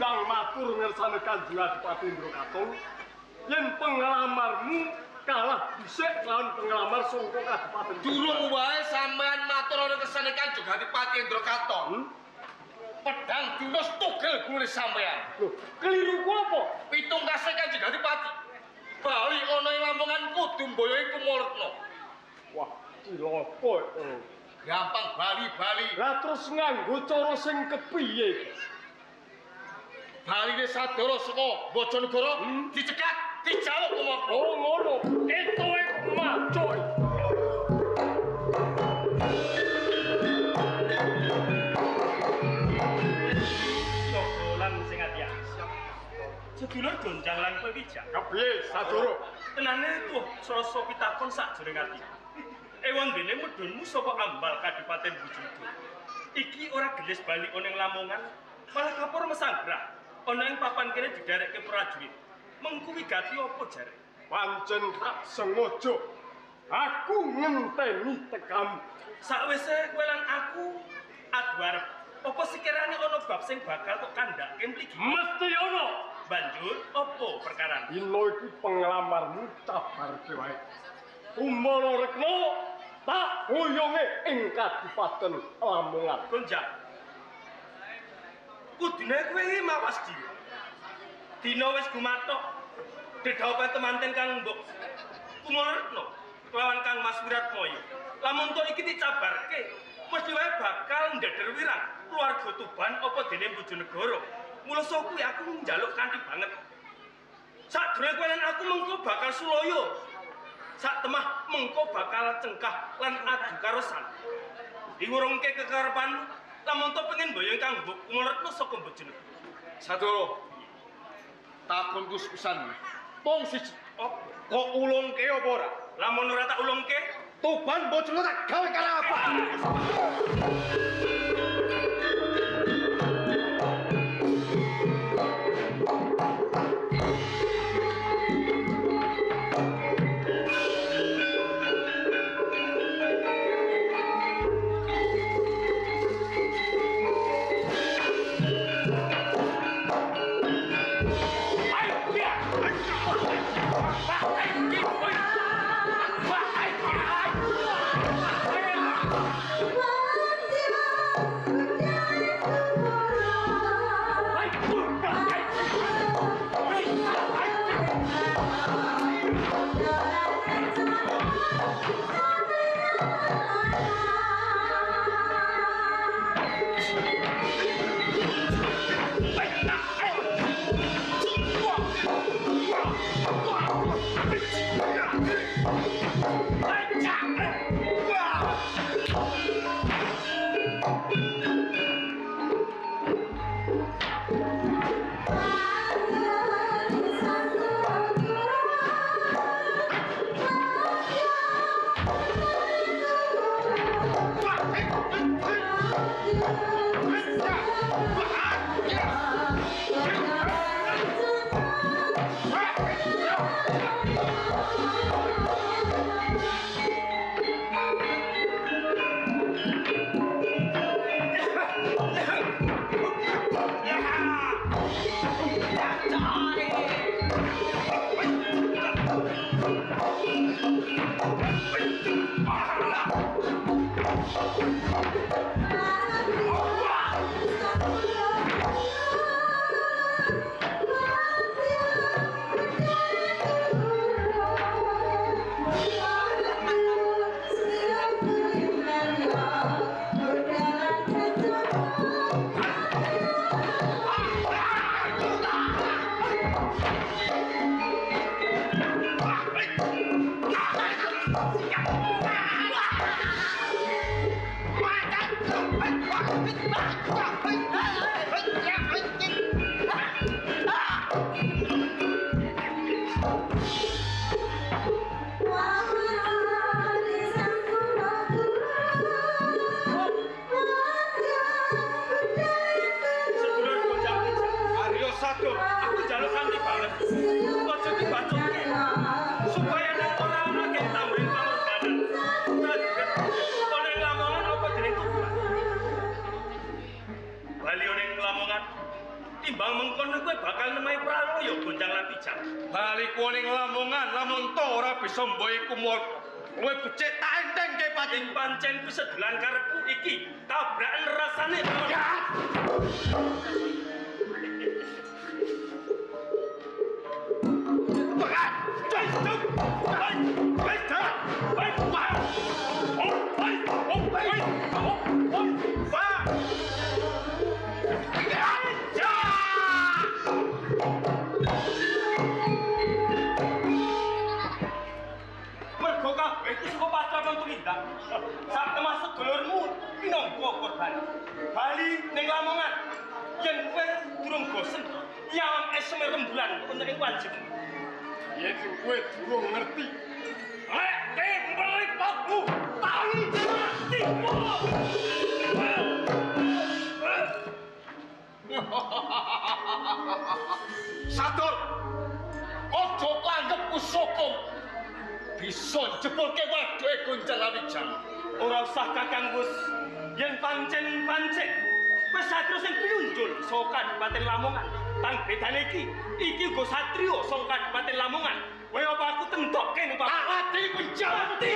undang matur ngersane Kanjeng Adipati Indrakatong yen penglamarmu kalah dhisik lawan penglamar saka Kadipaten. Durung wae sampean matur ana kersane Kanjeng Adipati Indrakatong. Pedang dinos tugel gune sampean. Lho, keliru ku apa? Pitungkase Kanjeng Adipati. Bali ana ing Lamongan kudu mboyohi Kumaretna. Wah, cilaka itu. Gampang bali-bali. Lah terus nganggo cara sing kepiye? Baline sadara saka Bojonegoro dicegat, dijaluk Kumaretna. Oh ngono. Etoe macoy. Sokolan sing ati-ati. Sedulur gonjang lan kowe wijak. Kepiye sadara? Tenane tuh sosok pitakon sakjroning ati. Ewan dene mudhunmu saka ambal Kadipaten Bojonegoro. Iki ora gelis bali ana ing Lamongan, malah kapur mesanggrah. Ana ing papan kene diderekke prajurit. Mengku wigati apa jare? Pancen tak sengaja. Aku ngenteni tekan. Sakwise kowe lan aku adwarep. Apa sekirane ana bab sing bakal kok kandhake mriki? Mesti ono. Banjur apa perkarane? Dino iki penglamarmu cabarke wae. Kumara Rekna tak boyonge ing Kadipaten Lamongan. Gonjang. Kudune kowe iki mawas dhewe. Dina wis gumathok. Dedhaopan temanten Kang Mbok Kumaretna lawan Kang Mas Wiratmaya. Lamun to iki dicabarke, mesti wae bakal ndeder wirang keluarga Tuban apa dene Bojonegoro. Mula saka kuwi aku njaluk kanthi banget. Sadurunge kowe lan aku mengko bakal sulaya. Sak temah mengko bakal cengkah lan adu karosan. Diwurungke kekarepanmu, lamun to pengen mboyo Kang Mbok Kumaretna saka Bojonegoro. Sadara. Takonku sepisan. Tong siji. Kok ulungke apa ora? Lamun ora tak ulungke, Tuban Bojonegoro tak gawe kala apa? Timbang mengko balik ning Lamongan lamun to ora bisa mboy kumur. Kowe becik tak entengke Pancen pancen ku sedelan karepku iki tabrakan rasane Ya. mergo kabeh iku saka patrapan tumindak. Sak termasuk dulurmu minangka korban. Bali ning Lamongan. Yen kowe durung bosen, nyawang esme rembulan untuk ing wajib. Yen kowe durung ngerti, Lek mripatmu tangi matimu. Satur. Ojo kanggep kusokong. Bisa jebulke waduhe gonjang wijang. Ora usah Kakang Gus. Yen pancen wis satrio sing pinunjul saka Kabupaten Lamongan. Tang bedane iki uga satrio saka Kabupaten Lamongan. Kowe apa aku tentokke numpak Ati penjati.